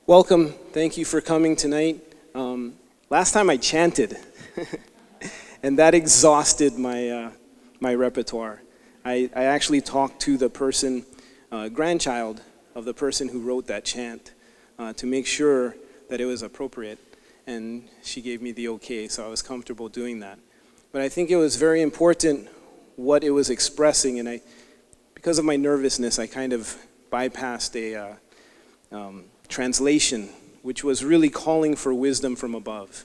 Welcome. Thank you for coming tonight. Last time I chanted, and that exhausted my repertoire. I actually talked to the person, grandchild of the person who wrote that chant, to make sure that it was appropriate, and she gave me the okay, so I was comfortable doing that. But I think it was very important what it was expressing, and because of my nervousness, I kind of bypassed a translation, which was really calling for wisdom from above,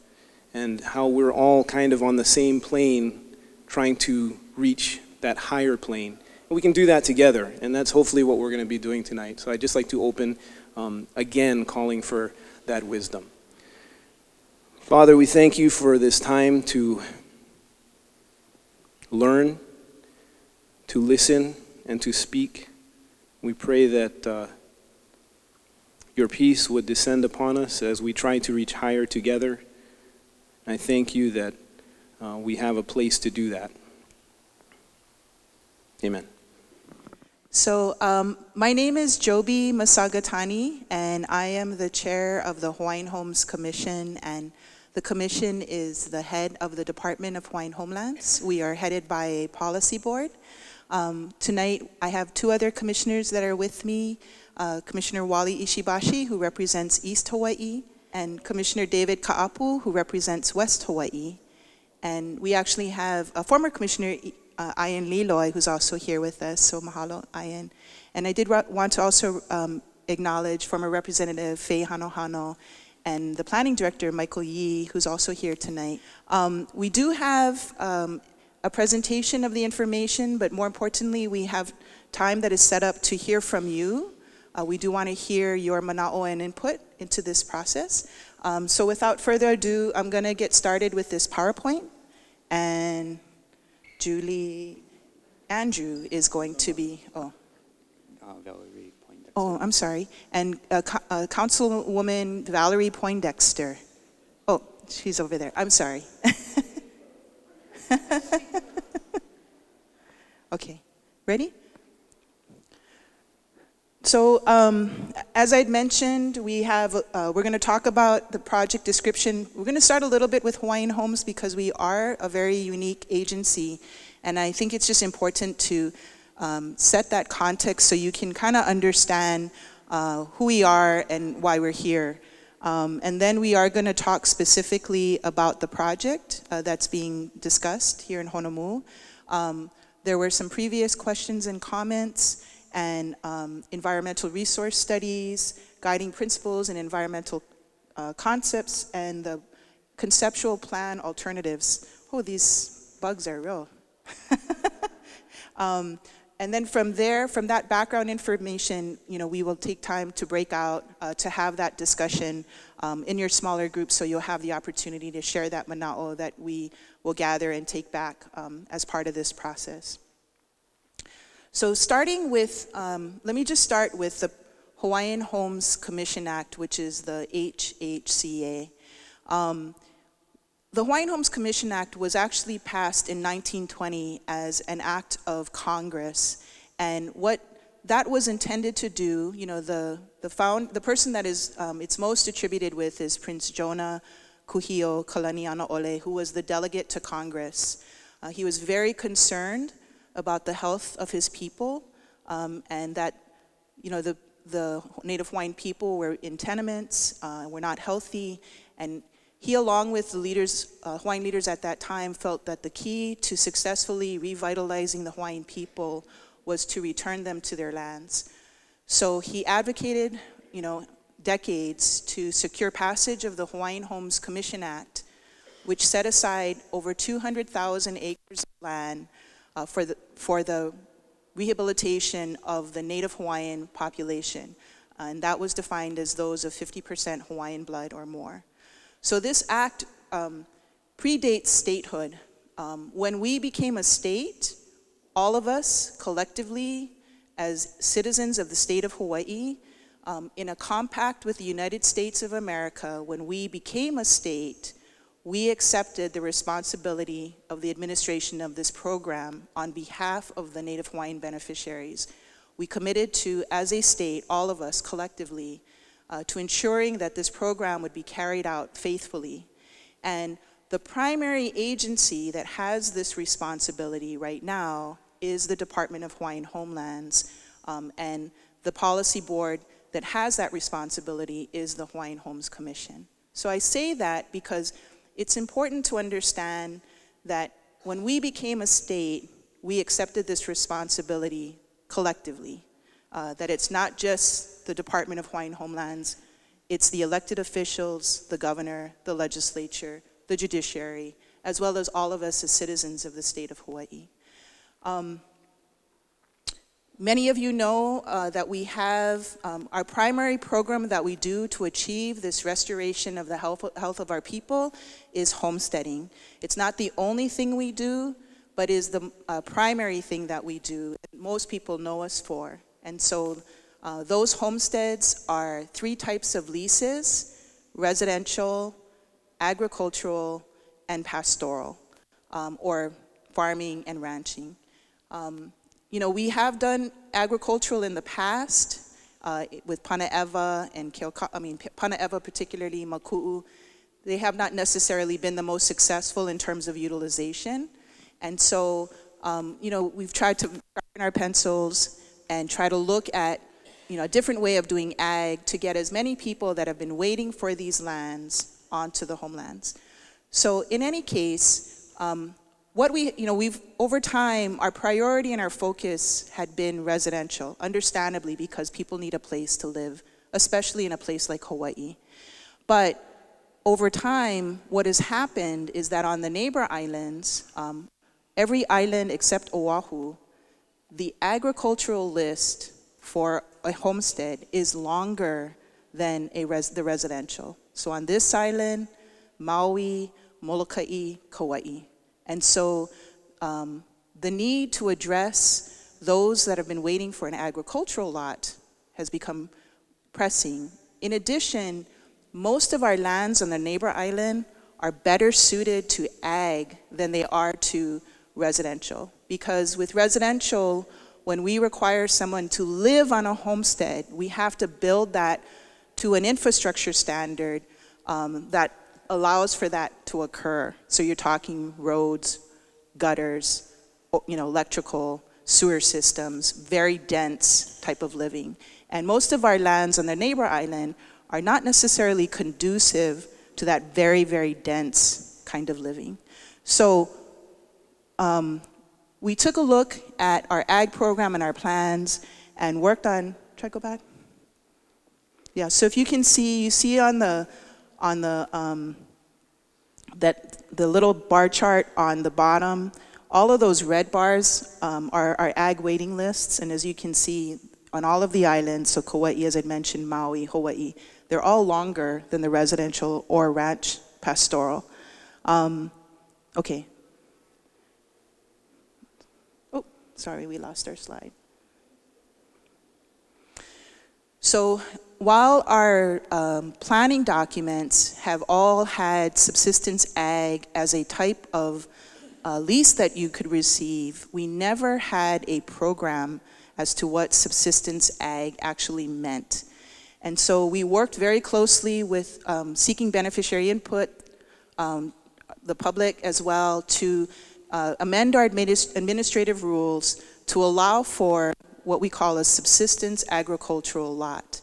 and how we're all kind of on the same plane trying to reach that higher plane. And we can do that together, and that's hopefully what we're going to be doing tonight. So I'd just like to open, again, calling for that wisdom. Father, we thank you for this time to learn, to listen, and to speak. We pray that your peace would descend upon us as we try to reach higher together. I thank you that we have a place to do that. Amen. So my name is Joby Masagatani, and I am the chair of the Hawaiian Homes Commission, and the commission is the head of the Department of Hawaiian Homelands. We are headed by a policy board. Tonight I have two other commissioners that are with me, Commissioner Wally Ishibashi, who represents East Hawaii, and Commissioner David Ka'apu, who represents West Hawaii. And we actually have a former Commissioner, Ian Leloy, who's also here with us, so mahalo, Ian. And I did want to also acknowledge former Representative Faye Hanohano and the Planning Director, Michael Yee, who's also here tonight. We do have a presentation of the information, but more importantly, we have time that is set up to hear from you. We do want to hear your mana'o and input into this process. So without further ado, I'm going to get started with this PowerPoint. And Andrew is going to be, Valerie Poindexter. Oh, I'm sorry. And Councilwoman Valerie Poindexter. Oh, she's over there. I'm sorry. Okay, ready? So, as I'd mentioned, we're going to talk about the project description. We're going to start a little bit with Hawaiian Homes because we are a very unique agency, and I think it's just important to set that context so you can kind of understand who we are and why we're here. And then we are going to talk specifically about the project that's being discussed here in Honomu. There were some previous questions and comments, and environmental resource studies, guiding principles and environmental concepts, and the conceptual plan alternatives. Oh, these bugs are real. And then from there, from that background information, we will take time to break out, to have that discussion in your smaller groups, so you'll have the opportunity to share that mana'o that we will gather and take back as part of this process. So starting with, let me just start with the Hawaiian Homes Commission Act, which is the HHCA. The Hawaiian Homes Commission Act was actually passed in 1920 as an act of Congress. And what that was intended to do, the person that is it's most attributed with is Prince Jonah Kuhio Kalanianaole, who was the delegate to Congress. He was very concerned about the health of his people, and that, the Native Hawaiian people were in tenements, were not healthy, and he, along with the leaders, Hawaiian leaders at that time, felt that the key to successfully revitalizing the Hawaiian people was to return them to their lands. So he advocated, decades to secure passage of the Hawaiian Homes Commission Act, which set aside over 200,000 acres of land for the rehabilitation of the Native Hawaiian population. And that was defined as those of 50% Hawaiian blood or more. So this act predates statehood. When we became a state, all of us collectively as citizens of the state of Hawaii, in a compact with the United States of America, when we became a state, we accepted the responsibility of the administration of this program on behalf of the Native Hawaiian beneficiaries. We committed to, as a state, all of us collectively, to ensuring that this program would be carried out faithfully. And the primary agency that has this responsibility right now is the Department of Hawaiian Homelands, and the policy board that has that responsibility is the Hawaiian Homes Commission. So I say that because it's important to understand that when we became a state, we accepted this responsibility collectively, that it's not just the Department of Hawaiian Homelands, it's the elected officials, the governor, the legislature, the judiciary, as well as all of us as citizens of the state of Hawaii. Many of you know that we have our primary program that we do to achieve this restoration of the health of our people is homesteading. It's not the only thing we do, but is the primary thing that we do, and most people know us for. And so those homesteads are 3 types of leases: residential, agricultural, and pastoral, or farming and ranching. You know, we have done agricultural in the past with Panaewa and Panaewa particularly, Maku'u. They have not necessarily been the most successful in terms of utilization. And so, you know, we've tried to sharpen our pencils and try to look at, you know, a different way of doing ag to get as many people that have been waiting for these lands onto the homelands. So in any case, we've over time, our priority and our focus had been residential, understandably, because people need a place to live, especially in a place like Hawaii. But over time, what has happened is that on the neighbor islands, every island except Oahu, the agricultural list for a homestead is longer than the residential. So on this island, Maui, Molokai, Kauai. And so the need to address those that have been waiting for an agricultural lot has become pressing. In addition, most of our lands on the neighbor island are better suited to ag than they are to residential. Because with residential, when we require someone to live on a homestead, we have to build that to an infrastructure standard that allows for that to occur. So you're talking roads, gutters, you know, electrical, sewer systems, very dense type of living. And most of our lands on the neighbor island are not necessarily conducive to that very, very dense kind of living. So we took a look at our ag program and our plans and worked on, try to go back? Yeah, so if you can see, you see on the little bar chart on the bottom, all of those red bars are our ag waiting lists. And as you can see, on all of the islands, so Kauai, as I mentioned, Maui, Hawaii, they're all longer than the residential or ranch pastoral. Okay. Oh, sorry, we lost our slide. So while our planning documents have all had subsistence ag as a type of lease that you could receive, we never had a program as to what subsistence ag actually meant. And so we worked very closely with seeking beneficiary input, the public as well, to amend our administrative rules to allow for what we call a subsistence agricultural lot.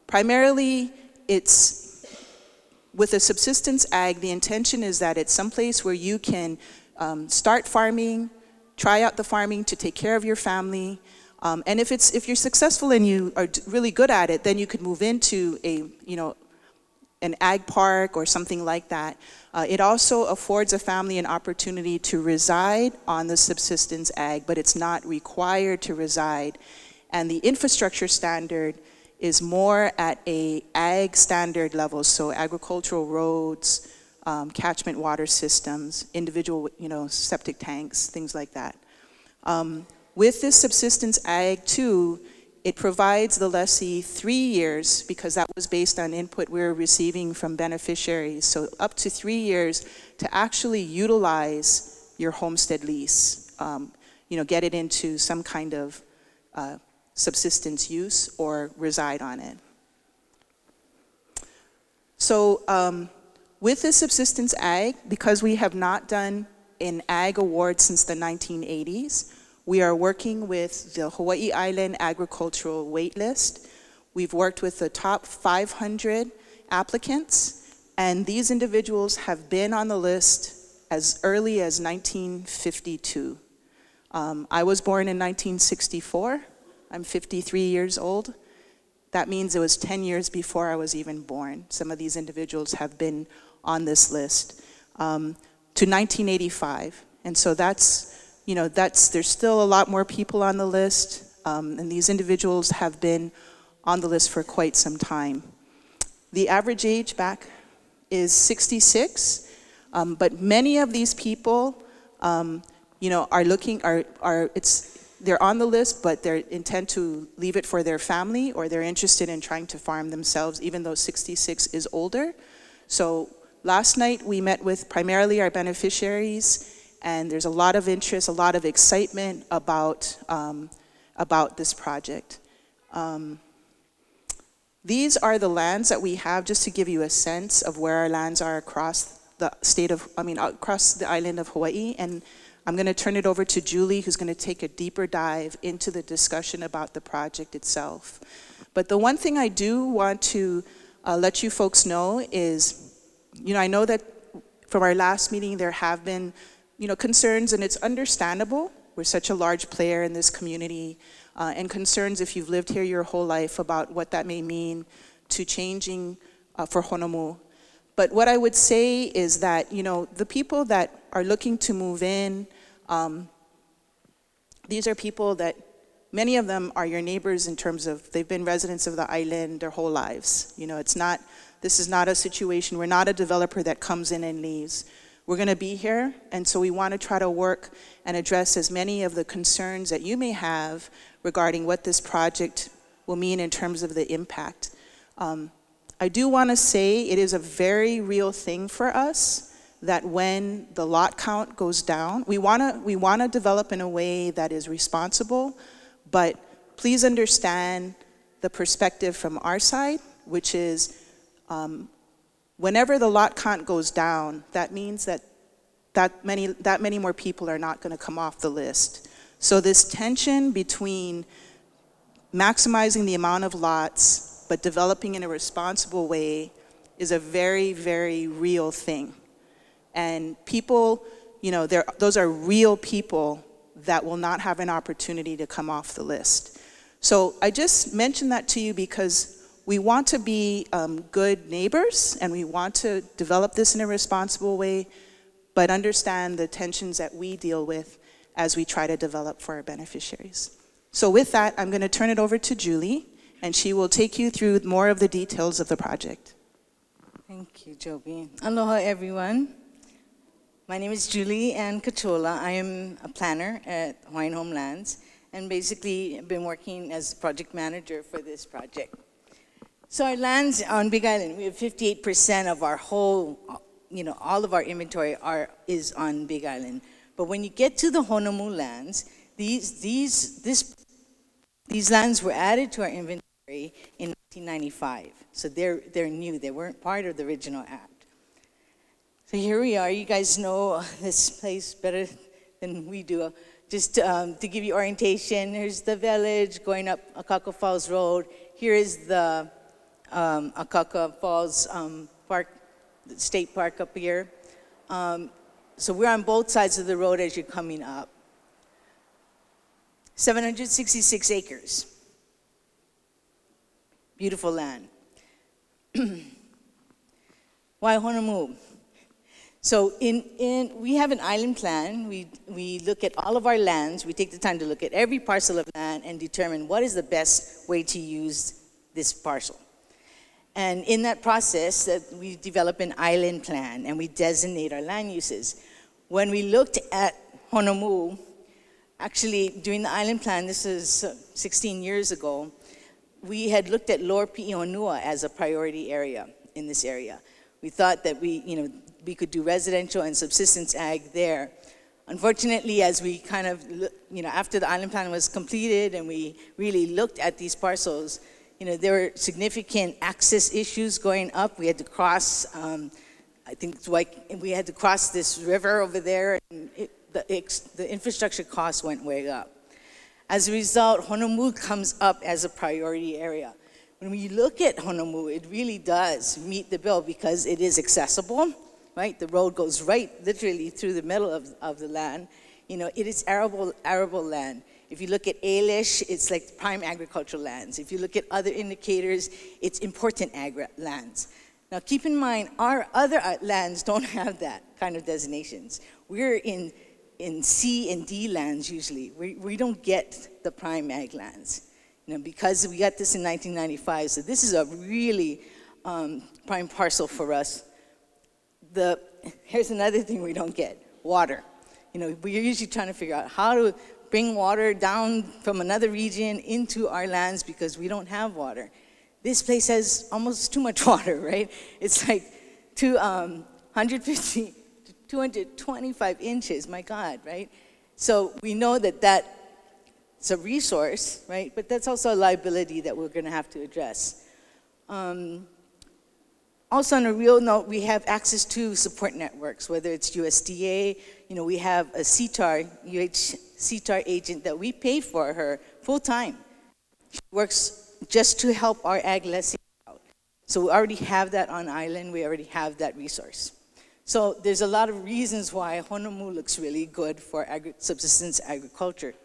Primarily, it's with a subsistence ag, the intention is that it's someplace where you can start farming, try out the farming to take care of your family, and if you're successful and you are really good at it, then you could move into an ag park or something like that. It also affords a family an opportunity to reside on the subsistence ag, but it's not required to reside. And the infrastructure standard is more at a ag standard level, so agricultural roads, catchment water systems, individual septic tanks, things like that. With this subsistence ag too, it provides the lessee 3 years, because that was based on input we were receiving from beneficiaries, so up to 3 years to actually utilize your homestead lease, get it into some kind of subsistence use or reside on it. So with the Subsistence Ag, because we have not done an Ag award since the 1980s, we are working with the Hawaii Island Agricultural Waitlist. We've worked with the top 500 applicants, and these individuals have been on the list as early as 1952. I was born in 1964. I'm 53 years old. That means it was 10 years before I was even born. Some of these individuals have been on this list to 1985. And so there's still a lot more people on the list, and these individuals have been on the list for quite some time. The average age back is 66, but many of these people, they're on the list, but they intend to leave it for their family, or they're interested in trying to farm themselves, even though 66 is older. So last night we met with primarily our beneficiaries, and there's a lot of interest, a lot of excitement about this project. These are the lands that we have, just to give you a sense of where our lands are across across the island of Hawaii. And I'm going to turn it over to Julie, who's going to take a deeper dive into the discussion about the project itself. But the one thing I do want to let you folks know is, I know that from our last meeting there have been, concerns, and it's understandable. We're such a large player in this community, and concerns if you've lived here your whole life about what that may mean to changing for Honomu. But what I would say is that, the people that are looking to move in, these are people that, many of them are your neighbors in terms of they've been residents of the island their whole lives. This is not a situation, we're not a developer that comes in and leaves. We're going to be here, and so we want to try to work and address as many of the concerns that you may have regarding what this project will mean in terms of the impact. I do want to say it is a very real thing for us that when the lot count goes down, we want to develop in a way that is responsible, but please understand the perspective from our side, which is whenever the lot count goes down, that means that many more people are not going to come off the list. So this tension between maximizing the amount of lots but developing in a responsible way is a very, very real thing. And people, those are real people that will not have an opportunity to come off the list. So I just mentioned that to you because we want to be good neighbors, and we want to develop this in a responsible way, but understand the tensions that we deal with as we try to develop for our beneficiaries. So with that, I'm going to turn it over to Julie, and she will take you through more of the details of the project. Thank you, Joby. Aloha, everyone. My name is Julie Ann Cachola. I am a planner at Hawaiian Homelands, and basically I've been working as project manager for this project. So our lands on Big Island, we have 58% of our whole, all of our inventory is on Big Island. But when you get to the Honomu lands, these lands were added to our inventory in 1995. So they're new. They weren't part of the original act. So here we are. You guys know this place better than we do. Just to give you orientation, here's the village going up Akaka Falls Road. Here is the Akaka Falls Park, State Park up here. So we're on both sides of the road as you're coming up. 766 acres. Beautiful land. Why Honomu? So we have an island plan. We look at all of our lands. We take the time to look at every parcel of land and determine what is the best way to use this parcel. And in that process, we develop an island plan and we designate our land uses. When we looked at Honomu, actually during the island plan, this is 16 years ago, we had looked at Lower Pi'ionua as a priority area in this area. We thought that we could do residential and subsistence ag there. Unfortunately, as we kind of, after the island plan was completed and we really looked at these parcels, there were significant access issues going up. We had to cross, I think it's like we had to cross this river over there, and the infrastructure costs went way up. As a result, Honomu comes up as a priority area. When we look at Honomu, it really does meet the bill because it is accessible, right? The road goes right literally through the middle of the land. It is arable land. If you look at Alish, it's like prime agricultural lands. If you look at other indicators, it's important lands. Now keep in mind, our other lands don't have that kind of designations. We're in C and D lands usually. We don't get the prime ag lands. Because we got this in 1995, so this is a really prime parcel for us. Here's another thing we don't get, water. We're usually trying to figure out how to bring water down from another region into our lands because we don't have water. This place has almost too much water, right? It's like 150 to 225 inches, my God, right? So we know that it's a resource, right? But that's also a liability that we're gonna have to address. Also on a real note, we have access to support networks, whether it's USDA, we have a CTAR agent that we pay for her full-time. She works just to help our ag lessee out. So we already have that on island, we already have that resource. So there's a lot of reasons why Honomu looks really good for subsistence agriculture.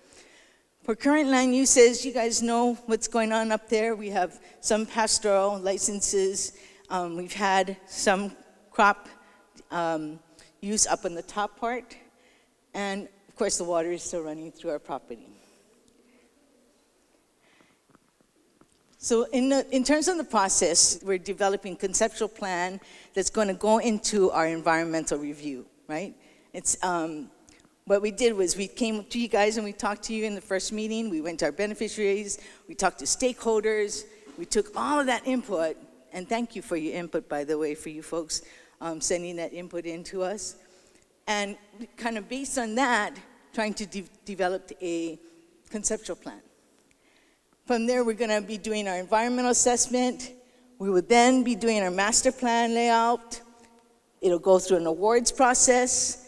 For current land uses, you guys know what's going on up there. We have some pastoral licenses. We've had some crop use up in the top part. And of course, the water is still running through our property. So in terms of the process, we're developing conceptual plan that's going to go into our environmental review, right? It's what we did was we came to you guys and we talked to you in the first meeting. We went to our beneficiaries. We talked to stakeholders. We took all of that input, and thank you for your input, by the way, for you folks sending that input in to us. And kind of based on that, trying to develop a conceptual plan. From there, we're going to be doing our environmental assessment. We will then be doing our master plan layout. It'll go through an awards process,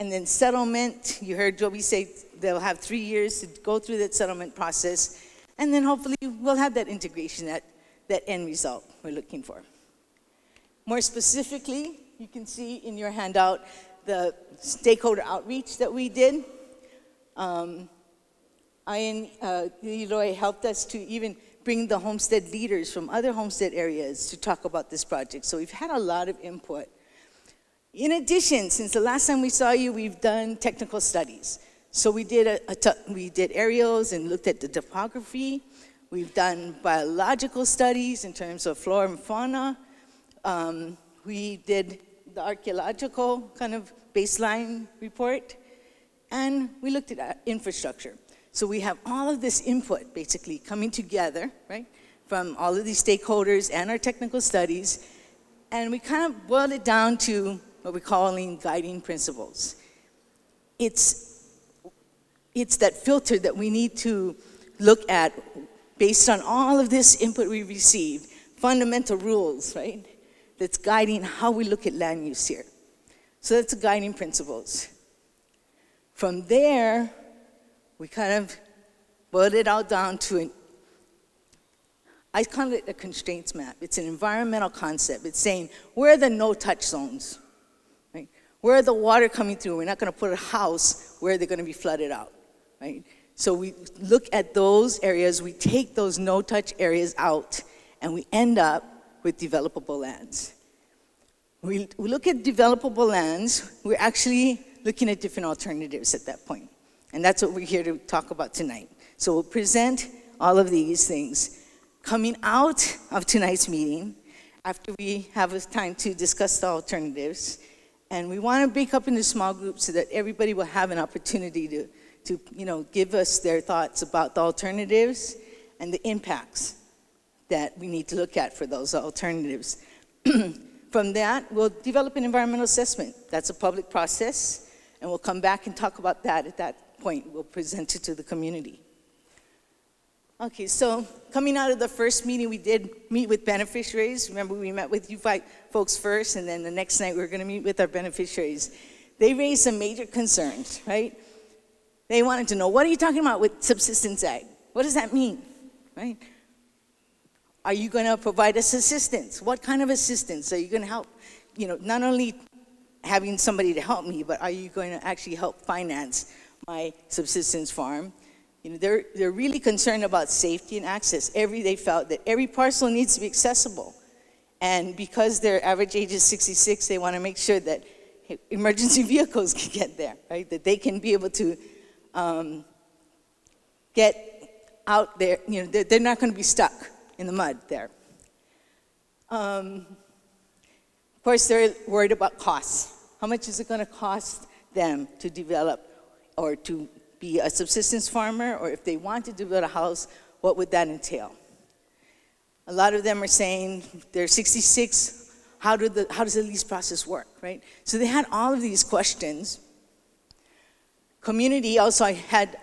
and then settlement. You heard Joby say they'll have 3 years to go through that settlement process, and then hopefully we'll have that integration, that end result we're looking for. More specifically, you can see in your handout the stakeholder outreach that we did. Hilo helped us to even bring the homestead leaders from other homestead areas to talk about this project. So we've had a lot of input. In addition, since the last time we saw you, we've done technical studies. So we did aerials and looked at the topography. We've done biological studies in terms of flora and fauna. We did the archaeological kind of baseline report. And we looked at infrastructure. So we have all of this input basically coming together, right, from all of these stakeholders and our technical studies. And we kind of boiled it down to what we're calling guiding principles. It's that filter that we need to look at based on all of this input we received, fundamental rules, right, that's guiding how we look at land use here. So that's the guiding principles. From there, we kind of boiled it all down to I call it a constraints map. It's an environmental concept. It's saying, where are the no-touch zones? Right? Where are the water coming through? We're not going to put a house where they're going to be flooded out. Right? So we look at those areas, we take those no-touch areas out, and we end up with developable lands. We look at developable lands, we're actually looking at different alternatives at that point. And that's what we're here to talk about tonight. So we'll present all of these things. Coming out of tonight's meeting, after we have a time to discuss the alternatives, and we want to break up into small groups so that everybody will have an opportunity to give us their thoughts about the alternatives and the impacts that we need to look at for those alternatives. From that, we'll develop an environmental assessment. That's a public process, and we'll come back and talk about that at that point. We'll present it to the community. Okay, so coming out of the first meeting, we did meet with beneficiaries. Remember, we met with you folks first, and then the next night we were going to meet with our beneficiaries. They raised some major concerns, right? They wanted to know, what are you talking about with subsistence ag? What does that mean, right? Are you going to provide us assistance? What kind of assistance? Are you going to help, not only having somebody to help me, but are you going to actually help finance my subsistence farm? They're really concerned about safety and access. They felt that every parcel needs to be accessible. And because their average age is 66, they want to make sure that emergency vehicles can get there, right? That they can be able to get out there. They're not going to be stuck in the mud there. Of course, they're worried about costs. How much is it going to cost them to develop or to be a subsistence farmer, or if they wanted to build a house, what would that entail? A lot of them are saying they're 66, how does the lease process work, right? So they had all of these questions. Community also had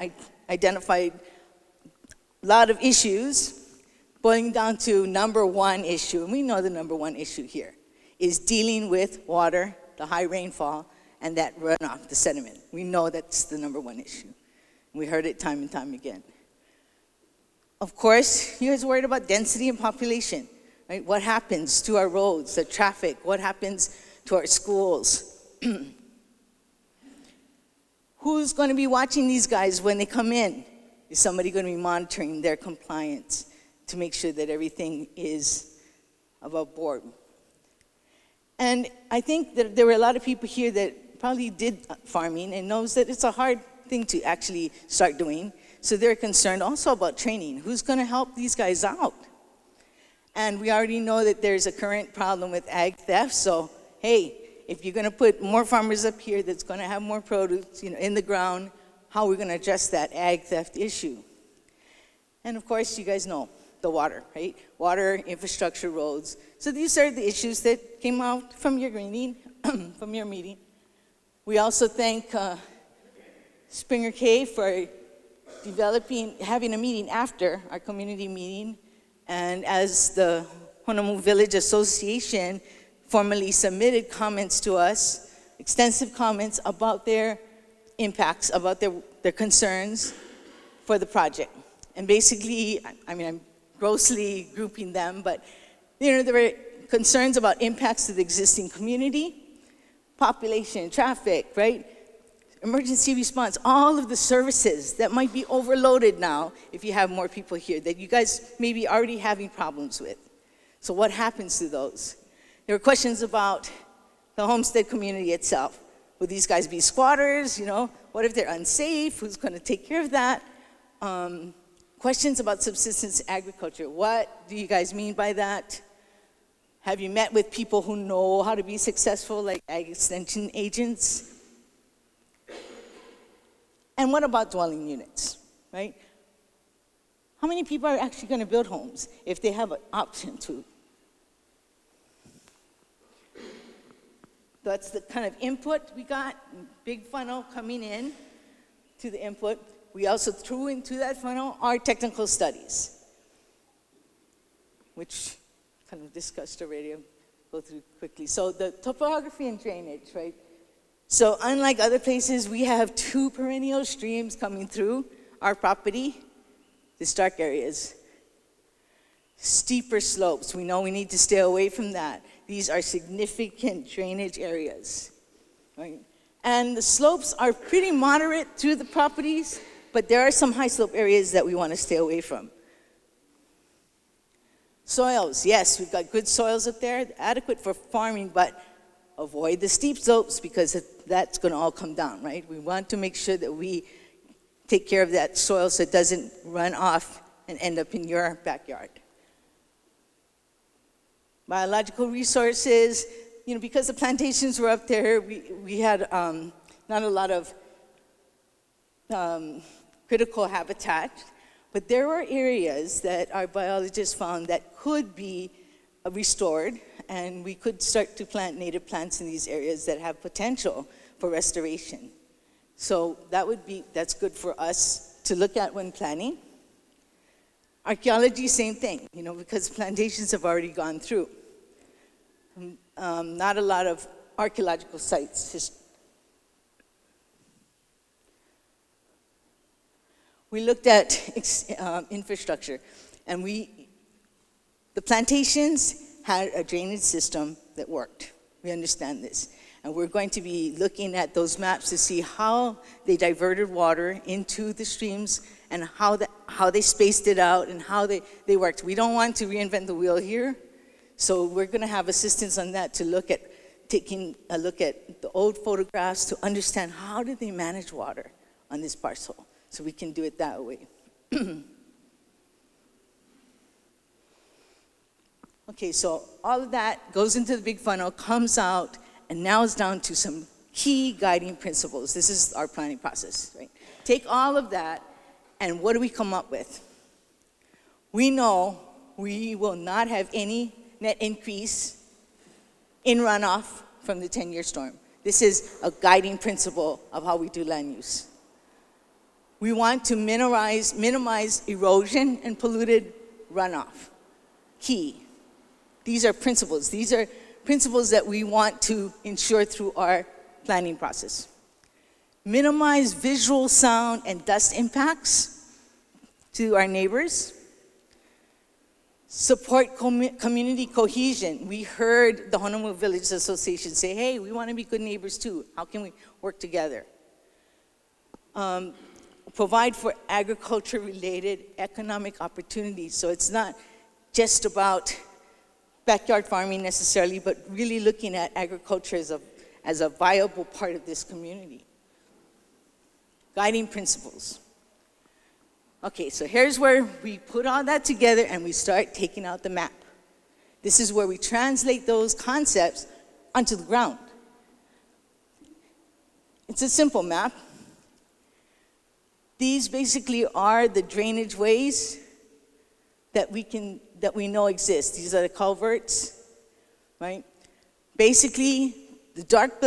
identified a lot of issues, boiling down to number one issue, and we know the number one issue here, is dealing with water, the high rainfall, and that runoff, the sediment. We know that's the number one issue. We heard it time and time again. Of course, he was worried about density and population, right? What happens to our roads, the traffic? What happens to our schools? Who's going to be watching these guys when they come in? Is somebody going to be monitoring their compliance to make sure that everything is above board? And I think that there were a lot of people here that probably did farming and knows that it's a hard thing to actually start doing. So they're concerned also about training. Who's going to help these guys out? And we already know that there's a current problem with ag theft. So, hey, if you're going to put more farmers up here that's going to have more produce, in the ground, how are we going to address that ag theft issue? And of course, you guys know the water, right? Water, infrastructure, roads. So these are the issues that came out from your meeting. From your meeting. We also thank Springer K for having a meeting after our community meeting, and as the Honomu Village Association formally submitted comments to us, extensive comments about their impacts, about their concerns for the project. And basically, I'm grossly grouping them, but there were concerns about impacts to the existing community, population, traffic, right? Emergency response, all of the services that might be overloaded now if you have more people here that you guys may be already having problems with. So what happens to those? There were questions about the homestead community itself. Will these guys be squatters? What if they're unsafe? Who's going to take care of that? Questions about subsistence agriculture. What do you guys mean by that? Have you met with people who know how to be successful, like ag extension agents? And what about dwelling units, right? How many people are actually going to build homes if they have an option to? That's the kind of input we got, big funnel coming in to the input. We also threw into that funnel our technical studies, which kind of discussed already. I'll go through quickly. So the topography and drainage, right? So unlike other places, we have 2 perennial streams coming through our property, the dark areas. Steeper slopes, we know we need to stay away from that. These are significant drainage areas, right? And the slopes are pretty moderate through the properties, but there are some high slope areas that we want to stay away from. Soils, yes, we've got good soils up there, adequate for farming, but avoid the steep slopes because that's going to all come down, right? We want to make sure that we take care of that soil so it doesn't run off and end up in your backyard. Biological resources, because the plantations were up there, we had not a lot of critical habitat, but there were areas that our biologists found that could be restored, and we could start to plant native plants in these areas that have potential for restoration. So that's good for us to look at when planning. Archaeology, same thing, because plantations have already gone through. Not a lot of archaeological sites. We looked at infrastructure, and the plantations had a drainage system that worked. We understand this. And we're going to be looking at those maps to see how they diverted water into the streams and how they spaced it out and how they worked. We don't want to reinvent the wheel here, so we're going to have assistance on that to taking a look at the old photographs to understand how did they manage water on this parcel, so we can do it that way. Okay, so all of that goes into the big funnel, comes out, and now it's down to some key guiding principles. This is our planning process, right? Take all of that, and what do we come up with? We know we will not have any net increase in runoff from the 10-year storm. This is a guiding principle of how we do land use. We want to minimize erosion and polluted runoff. Key. These are principles. These are principles that we want to ensure through our planning process. Minimize visual, sound, and dust impacts to our neighbors. Support community cohesion. We heard the Honomu Village Association say, hey, we want to be good neighbors too. How can we work together? Provide for agriculture-related economic opportunities. So it's not just about backyard farming necessarily, but really looking at agriculture as a viable part of this community. Guiding principles. Okay, so here's where we put all that together and we start taking out the map. This is where we translate those concepts onto the ground. It's a simple map. These basically are the drainage ways that we know exist. These are the culverts, right? Basically, the dark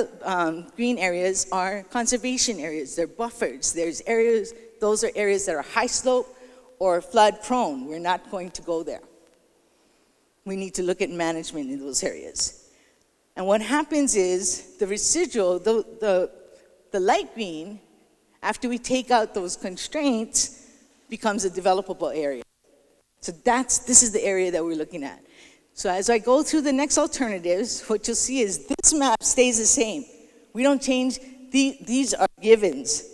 green areas are conservation areas. They're buffers. Those are areas that are high slope or flood prone. We're not going to go there. We need to look at management in those areas. And what happens is the residual, the light green, after we take out those constraints, becomes a developable area. So this is the area that we're looking at. So as I go through the next alternatives, what you'll see is this map stays the same. We don't change, these are givens.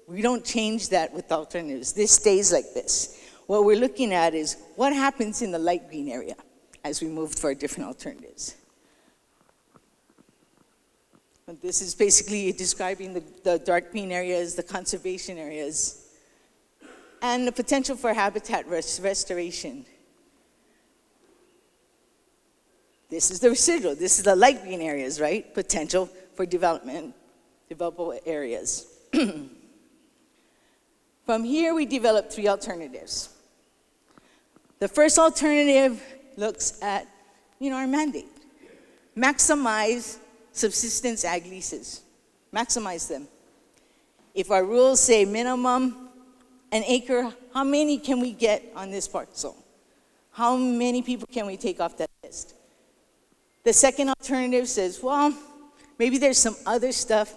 We don't change that with alternatives. This stays like this. What we're looking at is what happens in the light green area as we move for different alternatives. And this is basically describing the dark green areas, the conservation areas, and the potential for habitat restoration. This is the residual. This is the light green areas, right? Potential for development, developable areas. From here, we developed 3 alternatives. The first alternative looks at, our mandate. Maximize subsistence ag leases. Maximize them. If our rules say minimum an acre, how many can we get on this parcel? How many people can we take off that list? The second alternative says, well, maybe there's some other stuff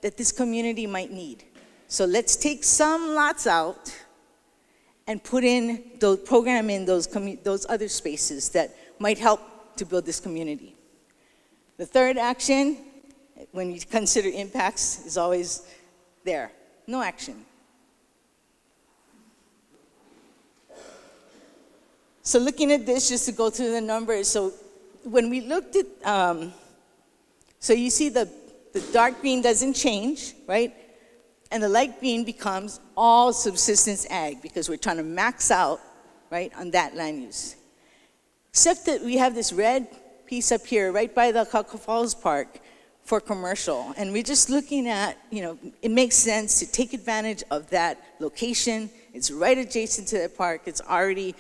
that this community might need. So let's take some lots out and program in those other spaces that might help to build this community. The third action, when you consider impacts, is always there. No action. So looking at this, just to go through the numbers, so when we looked at, so you see the dark green doesn't change, right? And the light green becomes all subsistence ag because we're trying to max out, right, on that land use. Except that we have this red piece up here right by the Cauca Falls Park for commercial. And we're just looking at, it makes sense to take advantage of that location. It's right adjacent to the park. It's already,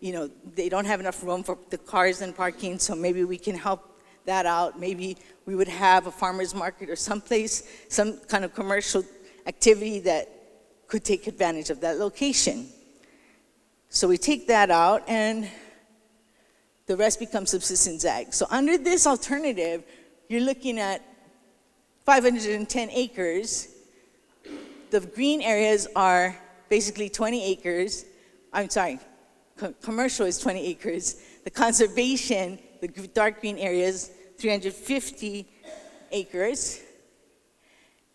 they don't have enough room for the cars and parking, so maybe we can help that out. Maybe we would have a farmer's market or someplace, some kind of commercial activity that could take advantage of that location. So we take that out, and the rest becomes subsistence ag. So under this alternative, you're looking at 510 acres. The green areas are basically 20 acres. I'm sorry, commercial is 20 acres. The conservation, the dark green areas, 350 acres.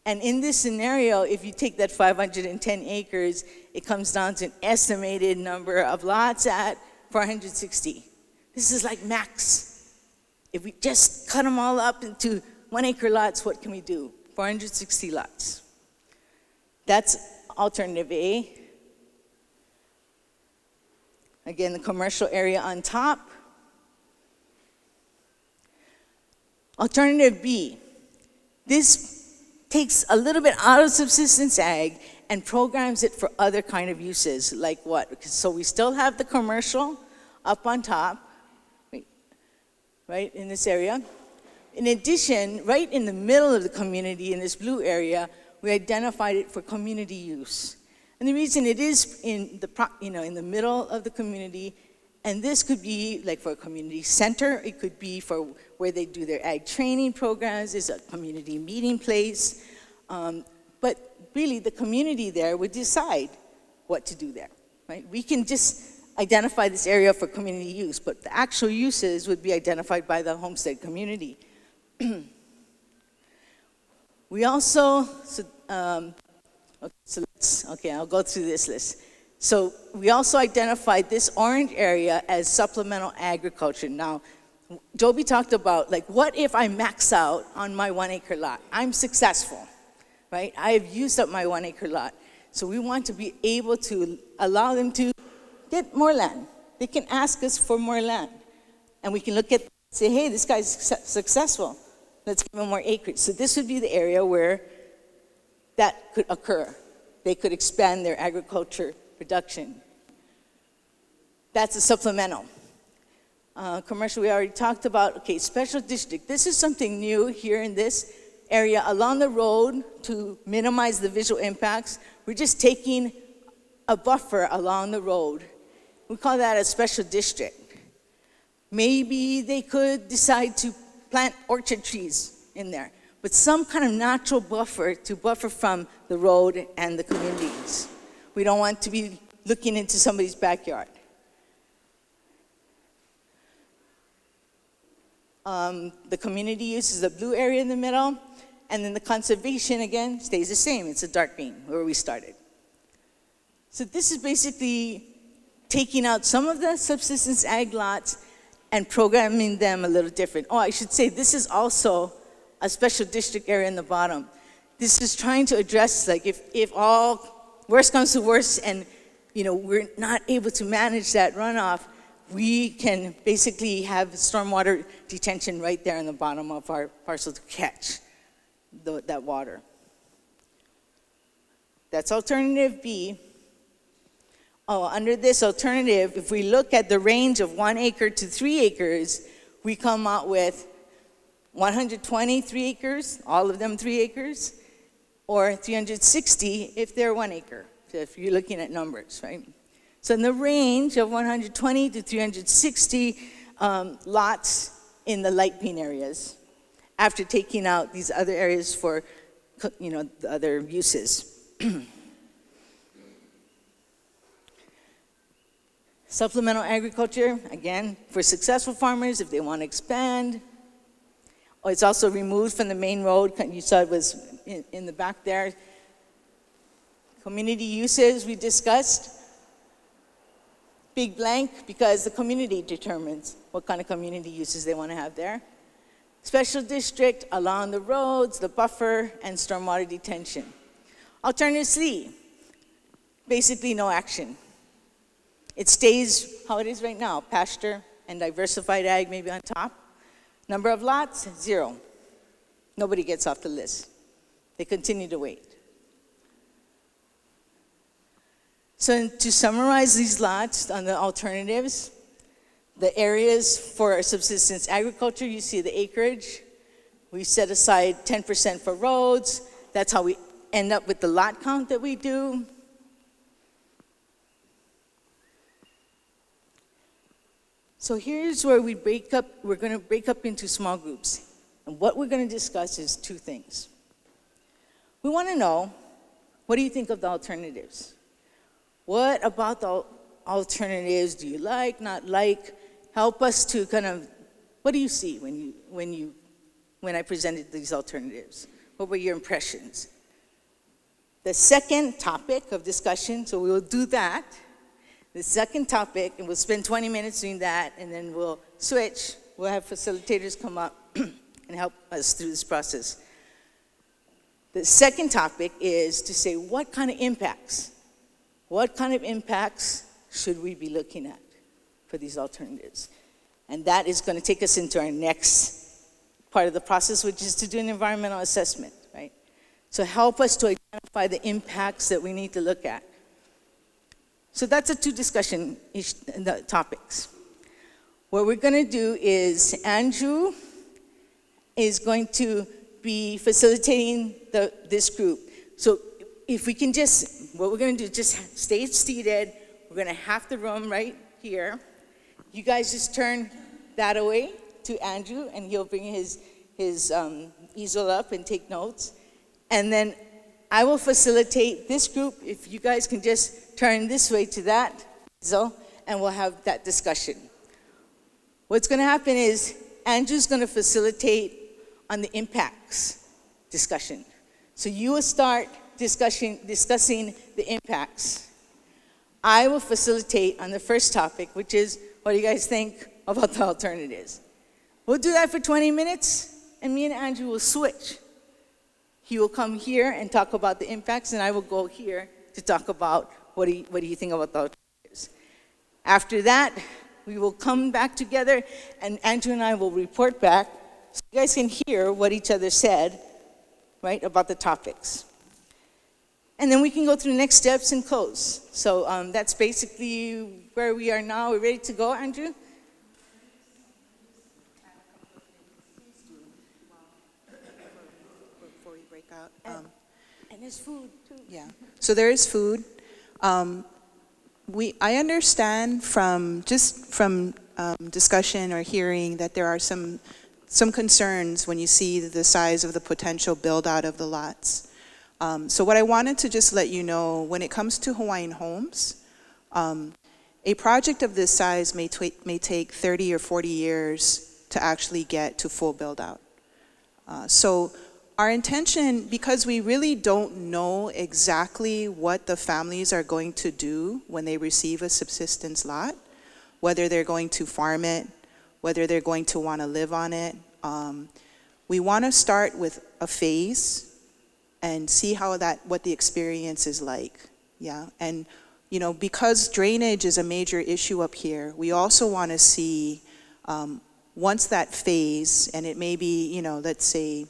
And in this scenario, if you take that 510 acres, it comes down to an estimated number of lots at 460. This is like max. If we just cut them all up into 1 acre lots, what can we do? 460 lots. That's alternative A. Again, the commercial area on top. Alternative B. This takes a little bit out of subsistence ag and programs it for other kind of uses, like what? So we still have the commercial up on top, right, in this area. In addition, right in the middle of the community, in this blue area, we identified it for community use. And the reason it is in the middle of the community, and this could be like for a community center, it could be for where they do their ag training programs, it's a community meeting place. But really, the community there would decide what to do there, right? We can just identify this area for community use, but the actual uses would be identified by the homestead community. We also, I'll go through this list. So we also identified this orange area as supplemental agriculture. Now, Joby talked about, like, what if I max out on my 1 acre lot? I'm successful, right? I have used up my 1 acre lot. So we want to be able to allow them to get more land. They can ask us for more land. And we can look at, say, hey, this guy's successful. Let's give him more acreage. So this would be the area where that could occur. They could expand their agriculture production. That's a supplemental. Commercial, we already talked about. Okay, special district. This is something new here in this area along the road to minimize the visual impacts. We're just taking a buffer along the road. We call that a special district. Maybe they could decide to plant orchard trees in there, but some kind of natural buffer to buffer from the road and the communities. We don't want to be looking into somebody's backyard. The community uses the blue area in the middle, and then the conservation, again, stays the same. It's a dark green, where we started. So this is basically taking out some of the subsistence ag lots and programming them a little different. Oh, I should say, this is also a special district area in the bottom. This is trying to address, like, if all worse comes to worse and, we're not able to manage that runoff, we can basically have stormwater detention right there in the bottom of our parcel to catch that water. That's alternative B. Oh, under this alternative, if we look at the range of 1 acre to 3 acres, we come out with 120 3 acres, all of them 3 acres, or 360 if they're 1 acre, so if you're looking at numbers, right? So in the range of 120 to 360 lots in the light green areas, after taking out these other areas for, the other uses. Supplemental agriculture, again, for successful farmers if they want to expand. Oh, it's also removed from the main road. You saw it was in the back there. Community uses we discussed. Big blank, because the community determines what kind of community uses they want to have there. Special district, along the roads, the buffer, and stormwater detention. Alternative C, basically no action. It stays how it is right now, pasture and diversified ag maybe on top. Number of lots, 0. Nobody gets off the list. They continue to wait. So to summarize these lots on the alternatives, the areas for subsistence agriculture, you see the acreage. We set aside 10% for roads. That's how we end up with the lot count that we do. So here's where we're going to break up into small groups. And what we're going to discuss is two things. We want to know, what do you think of the alternatives? What about the alternatives do you like, not like? Help us to kind of, what do you see when I presented these alternatives? What were your impressions? The second topic of discussion, so we will do that. The second topic, and we'll spend 20 minutes doing that, and then we'll switch. We'll have facilitators come up and help us through this process. The second topic is to say, what kind of impacts should we be looking at for these alternatives? And that is going to take us into our next part of the process, which is to do an environmental assessment, right? So help us to identify the impacts that we need to look at. So that's the two discussion topics. What we're going to do is Andrew is going to be facilitating this group. So if we can what we're going to do, just stay seated. We're going to have the room right here. You guys just turn that away to Andrew, and he'll bring his easel up and take notes. And then I will facilitate this group. If you guys can just turn this way to that easel, and we'll have that discussion. What's going to happen is Andrew's going to facilitate on the impacts discussion. So you will start discussing the impacts. I will facilitate on the first topic, which is, what do you guys think about the alternatives? We'll do that for 20 minutes, and me and Andrew will switch. He will come here and talk about the impacts, and I will go here to talk about what do you think about the alternatives. After that, we will come back together, and Andrew and I will report back so you guys can hear what each other said, right, about the topics. And then we can go through next steps and close. So that's basically where we are now. We're ready to go, Andrew? Before we break out. And there's food, too. Yeah. So there is food. I understand from discussion or hearing that there are some concerns when you see the size of the potential build out of the lots. So what I wanted to just let you know, when it comes to Hawaiian homes, a project of this size may take 30 or 40 years to actually get to full build out. So our intention, because we really don't know exactly what the families are going to do when they receive a subsistence lot, whether they're going to farm it, whether they're going to want to live on it, we want to start with a phase and see what the experience is like, yeah? And, because drainage is a major issue up here, we also want to see, once that phase, and it may be, let's say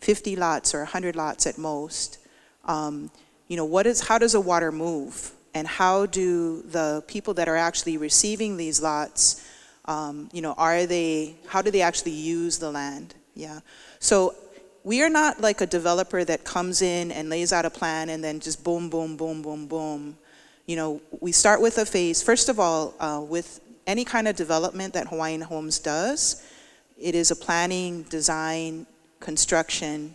50 lots or 100 lots at most, how does the water move? And how do the people that are actually receiving these lots, how do they actually use the land? Yeah. So we are not like a developer that comes in and lays out a plan and then just boom, boom, boom, boom, boom. We start with a phase. First of all, with any kind of development that Hawaiian Homes does, it is a planning, design, construction.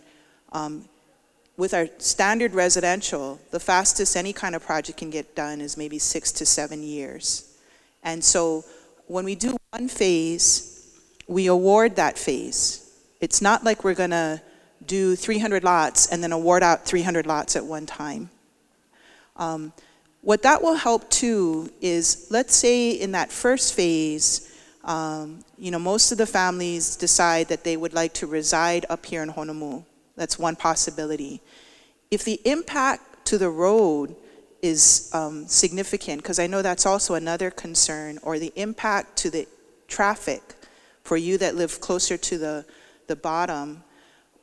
With our standard residential, the fastest any kind of project can get done is maybe 6 to 7 years. And so when we do one phase, we award that phase. It's not like we're gonna do 300 lots and then award out 300 lots at one time. What that will help too is, let's say in that first phase, most of the families decide that they would like to reside up here in Honomu. That's one possibility. If the impact to the road is significant, because I know that's also another concern, or the impact to the traffic for you that live closer to the bottom,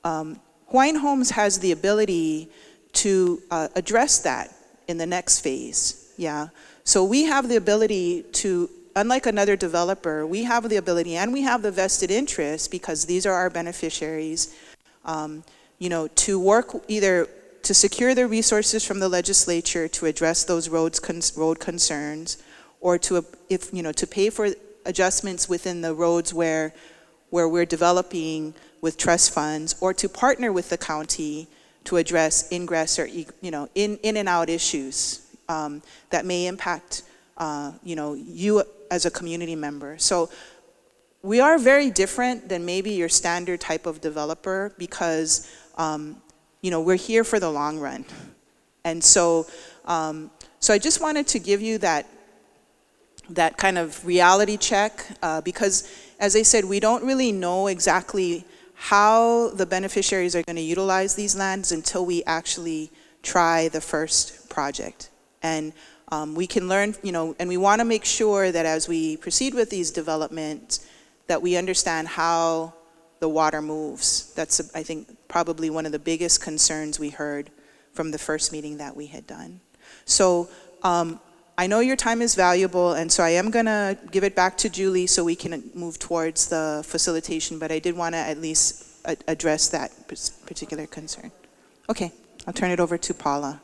Hawaiian Homes has the ability to address that in the next phase, yeah? So we have the ability to, unlike another developer, we have the ability and we have the vested interest, because these are our beneficiaries, to work either to secure the resources from the legislature to address those road concerns, or to pay for adjustments within the roads where we're developing with trust funds, or to partner with the county to address ingress or in and out issues that may impact you as a community member. So we are very different than maybe your standard type of developer because we're here for the long run. And so I just wanted to give you that kind of reality check because, as I said, we don't really know exactly how the beneficiaries are going to utilize these lands until we actually try the first project. And we can learn, and we want to make sure that as we proceed with these developments, that we understand how the water moves. That's, I think, probably one of the biggest concerns we heard from the first meeting that we had done. So I know your time is valuable, and so I am going to give it back to Julie so we can move towards the facilitation, but I did want to at least address that particular concern. Okay, I'll turn it over to Paula.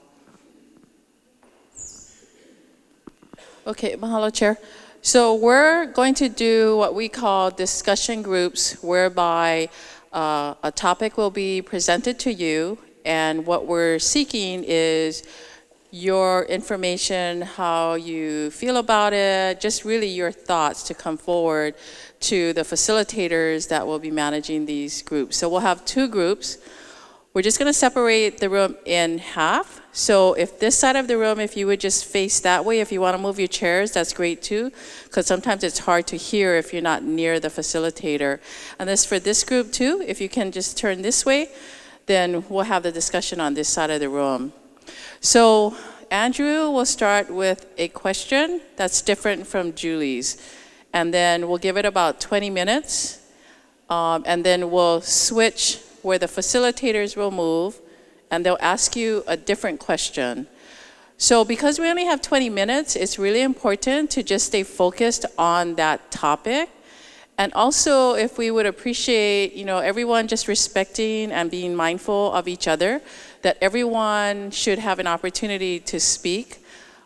Okay, mahalo, Chair. So we're going to do what we call discussion groups, whereby a topic will be presented to you, and what we're seeking is your information, how you feel about it, just really your thoughts to come forward to the facilitators that will be managing these groups. So we'll have two groups. We're just going to separate the room in half. So if this side of the room, if you would just face that way, if you want to move your chairs, that's great too, because sometimes it's hard to hear if you're not near the facilitator. And this for this group too, if you can just turn this way, then we'll have the discussion on this side of the room. So Andrew will start with a question that's different from Julie's. And then we'll give it about 20 minutes. And then we'll switch where the facilitators will move, and they'll ask you a different question. So because we only have 20 minutes, it's really important to just stay focused on that topic. And also, if we would appreciate, everyone just respecting and being mindful of each other, that everyone should have an opportunity to speak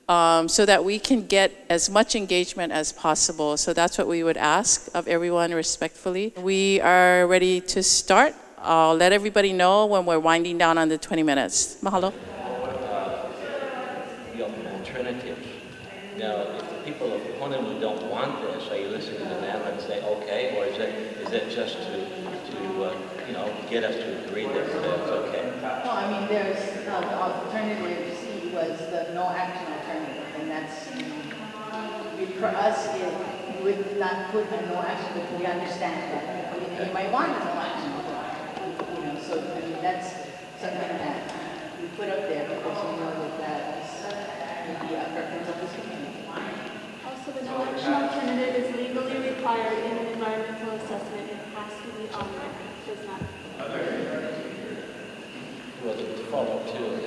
so that we can get as much engagement as possible. So that's what we would ask of everyone respectfully. We are ready to start. I'll let everybody know when we're winding down on the 20 minutes. Mahalo. The alternative. Now, if the people of Honomu don't want this, are you listening to them and say, okay, or is it just to get us to agree that it's okay? No, I mean, there's the alternative C was the no action alternative, and that's, for us, we would not put a no action, but we understand that you might want a no action. So I mean, that's something that we put up there because we know that that's the preference of this community. Also, the no action alternative is legally required in an environmental assessment. It has to be on there. It does not. Well, to follow up too,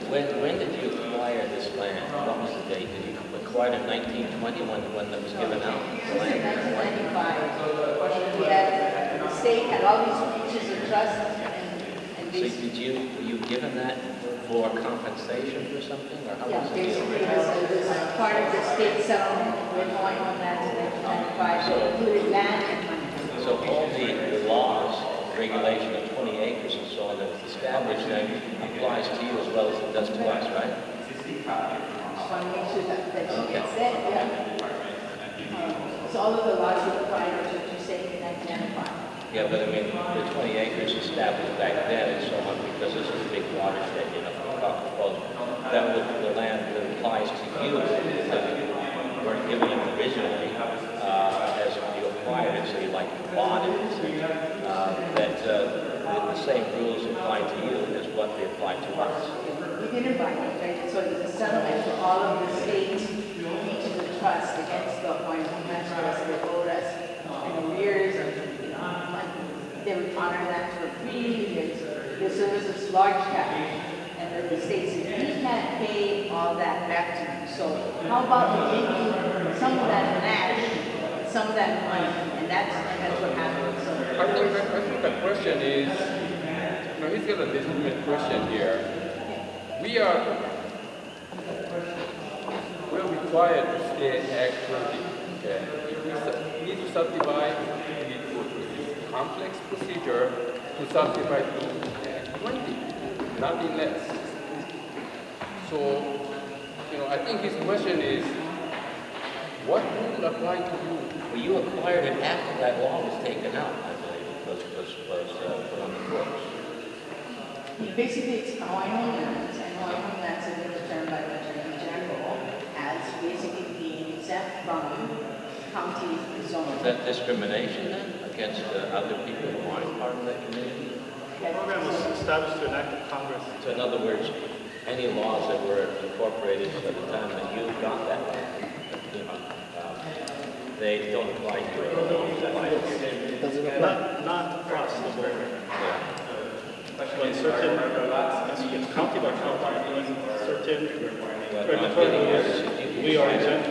when did you acquire this land? What was the date? Did you acquire it in 1920 when that was given out? This was in 1995. We had, the state had all these features of trust. So were you given that for compensation or something, or how was it? Basically it was part of the state settlement with Honomu lands in 1995. So it included land and money. So all the laws, regulation of 20 acres and so on that was established then applies to you as well as it does to us, right? Just want to make sure that she gets that, yeah. So all of the laws were applied to what you say in 1995. Yeah, but I mean, the 20 acres established back then and so on, because this is a big watershed, for agriculture. That was the land that applies to you that you weren't given it originally as you acquired it, so you bought it. The same rules apply to you as what they apply to us. We didn't buy it, right? So it was a settlement for all of the states features of trust against the Honomu trust that owed us in arrears or they would honor that for free. So there was this large cap, and then the state said, we can't pay all that back to you. So how about we give you some of that land, some of that money, and that's what happened. So I think the question is, he's got a legitimate question here. We're required to stay actually, okay? If he needs to subdivide, he needs to go through this complex procedure to subdivide to 20, nothing less. So, I think his question is, what rule apply to you? Well, you acquired it after that law was taken out, I believe, was put on the books. Basically, it's Hawaiian homelands, and Hawaiian homelands have been determined by the Attorney General as basically being exempt from county zoning. Is that discrimination then against other people who aren't part of that community? The program was established through an act of Congress. So in other words, any laws that were incorporated at the time that you got that, they don't apply to you. Not across the board. When certain, county by county, certain regulatory rules, we are exempt.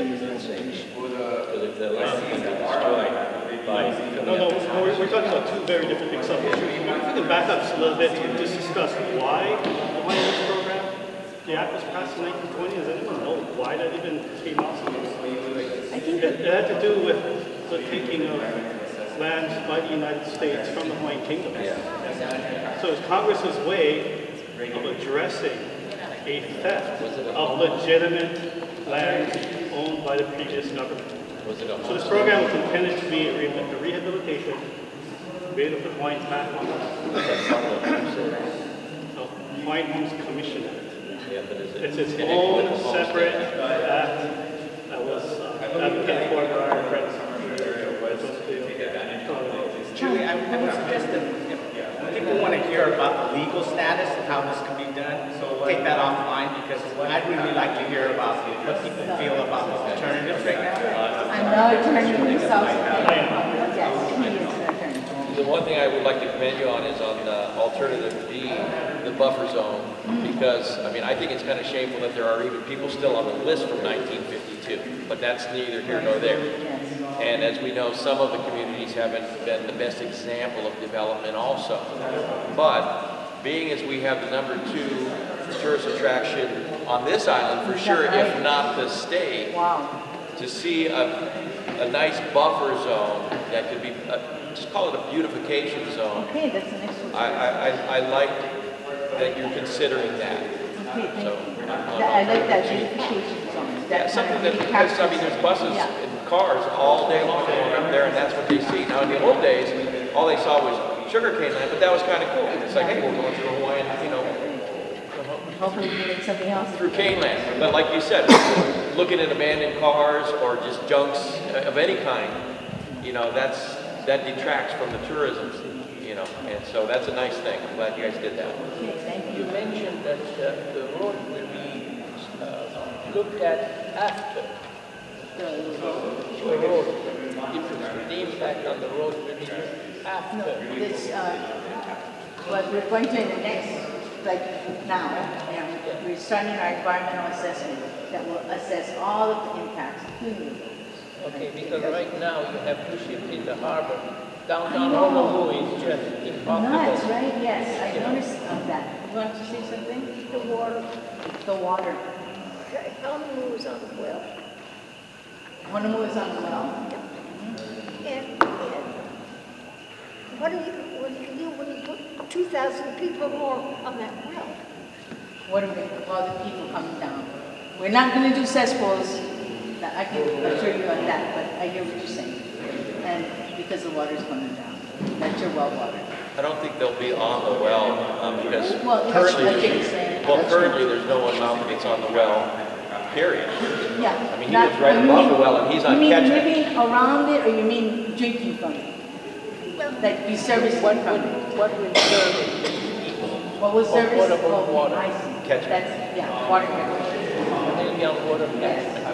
Because if the land can be destroyed by... No, we're talking about two very different things. So if we can back up just a little bit to just discuss why the Honomu program, the act was passed in 1920. Does anyone know why that even came out? It had to do with the taking of lands by the United States from the Hawaiian Kingdom. So it's Congress's way of addressing a theft of legitimate lands owned by the previous government. So this program was intended to be a rehabilitation made of the Hawaiian Tax on so Hawaiian Homes Commission Act. It's its own separate act that was advocated for by our friends. Julie, I would suggest that if people want to hear about the legal status of how this can be done, so take that offline, because I'd really like to hear about what people feel about the alternatives right now. I'm no attorney myself. Yes, he is an attorney. The one thing I would like to commend you on is on alternative D, the buffer zone, because, I think it's kind of shameful that there are even people still on the list from 1952, but that's neither here nor there. And as we know, some of the communities haven't been the best example of development also. But being as we have the #2 tourist attraction on this island, for sure, if not the state, to see a nice buffer zone that could be, just call it a beautification zone. Okay, that's the next one. I like that you're considering that. Okay, so, I like that beautification zone. Yeah, something that, because there's buses and cars all day long going up there, and that's what they see. Now in the old days, all they saw was sugarcane land, but that was kind of cool. It's like, hey, we're going through Hawaiian, hopefully we something else. Through cane land. But like you said, looking at abandoned cars or just junks of any kind, that detracts from the tourism, and so that's a nice thing. I'm glad you guys did that. Okay, thank you. You mentioned that the road will be looked at after. The road, the impact on the road will be after. No, this, what we're going to in the next, like now, we're starting our environmental assessment that will assess all of the impacts, including the roads. Okay, because right now you have to shift in the harbor. Downtown Honomu is just impossible. That's right, yes, I noticed that. You want to say something? The water. The water. Honomu is on the well. Honomu is on the well. And what are you going to do when you put 2,000 people more on that well? What are we going to do? All the people coming down. We're not going to do cesspools. I can assure you on that, but I hear what you're saying. And because the water's coming down. That's your well water. I don't think they'll be on the well because currently there's no one that's on the well, period. Yeah. He lives right above the well and he's on catch. You mean around it or you mean drinking from it? Like you service what would service? What will service? What about water? I see. Catchment. Water catchment. Maybe on water catchment.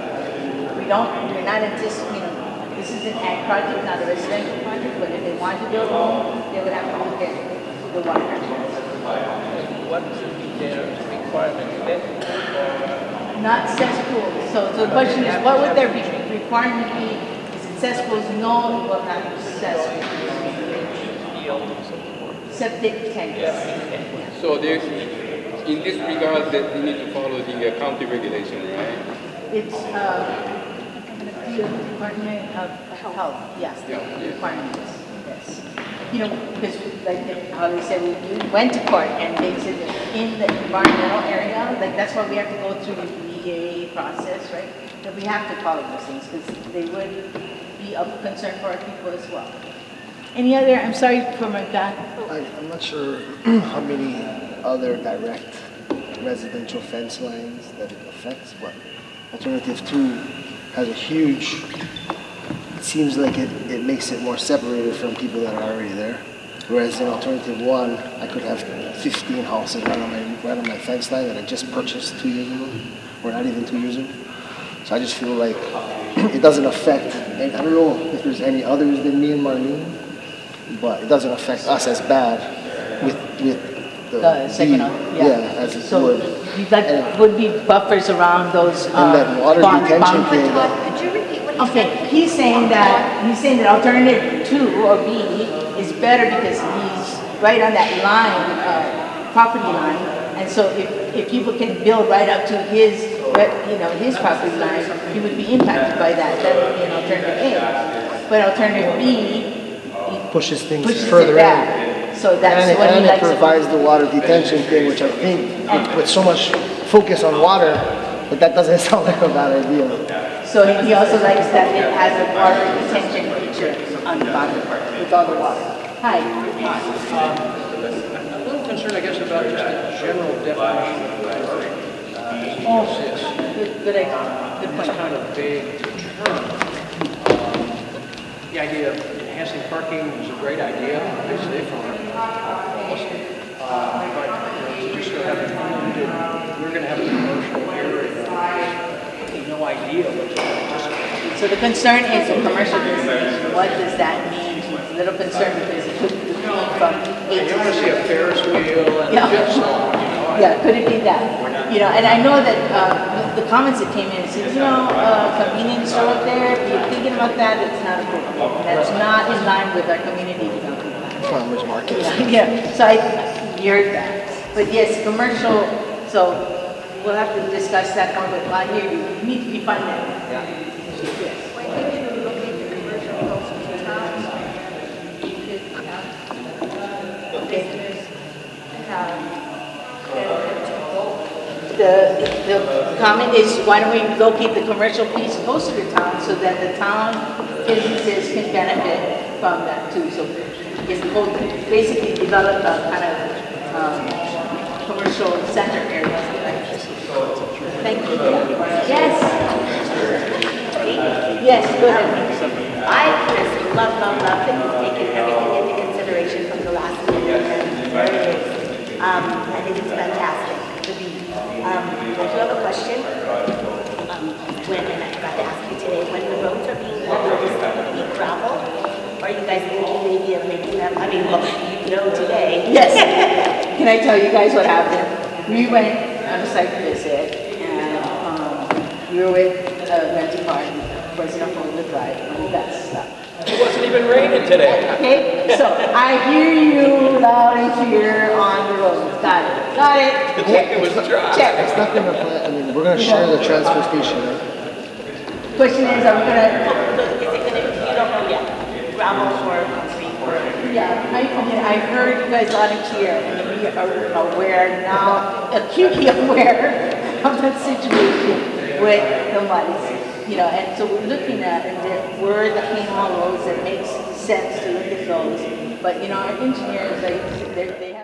We're not anticipating, this is an ag project, not a residential project, but if they want to build a home, they would have to look at the water catchment. What should be their requirement? Not cesspools. So the question is, what would their requirement be? Is it cesspools? No, it will not be cesspools. Septic tanks. Yeah. So there's, in this regard, that we need to follow the county regulation, right? It's, the Department of Health, yes, the requirements, yes. You know, because like how they said, we went to court and they said that in the environmental area, like that's why we have to go through the EA process, right? That we have to follow those things because they would be of concern for our people as well. Any other, I'm sorry for my back. I'm not sure how many other direct residential fence lines that it affects, but alternative 2 has a huge, it seems like it makes it more separated from people that are already there. Whereas in alternative 1, I could have 15 houses right on my fence line that I just purchased 2 years ago, or not even 2 years ago. So I just feel like it doesn't affect, and I don't know if there's any others than me and Marlene, but it doesn't affect us as bad with the second, as it would. That would be buffers around those and that water detention thing. Could you repeat what you said? Okay, he's saying that alternative 2 or B is better because he's right on that line, property line, and so if people can build right up to his property line, he would be impacted by that. That would be an alternative A. But alternative B pushes things further in. So that's what he likes. And it provides the water detention thing, which I think, with so much focus on water, that doesn't sound like a bad idea. So he also likes that it has a water retention feature on the bottom with all the water. Hi. I'm a little concerned, I guess, about just the general definition of commercial. Good idea. Good point. It's kind of vague term. The idea of enhancing parking is a great idea, obviously, from policy. But just to have it included, we're going to have a commercial area. No idea what to anticipate. So the concern is a commercial destination. What does that mean? He's a little concerned because it could be from A to You want to see a Ferris wheel and a jet song, you know? Yeah, could it be that? You know, and I know that the comments that came in said, convenience store up there, if you're thinking about that, it's not appropriate. That's not in line with our community development plan. Farmers market. Yeah, so I heard that. But yes, commercial, so we'll have to discuss that more, but I hear you. You need to define that. Yes. The comment is, why don't we locate the commercial piece closer to town so that the town businesses can benefit from that too. So it's basically develop a kind of commercial center area. Thank you. Yes. Yes, go ahead. I just love that you've taken everything into consideration from the last meeting. I think it's fantastic. I do have a question. And I forgot to ask you today, when the roads are being leveled, is it going to be gravel? Or are you guys thinking maybe of making them, today. Yes. Can I tell you guys what happened? We went on a site visit, and we were with rental car, President Fold the Drive, and we got stuck. It wasn't even raining today. Okay, so I hear you loud and clear on the road. Got it. Got it. Check. It was dry. Check. It's not going to, we're going to share the transfer station, right? Question is, are we going to... Is it going to, you don't know yet, gravel or concrete or... Yeah, I heard you guys loud and clear, and we are aware now, acutely aware of that situation with the muddies. And so we're looking at, and there were the clean wall roads that makes sense to look at those. But, our engineers, they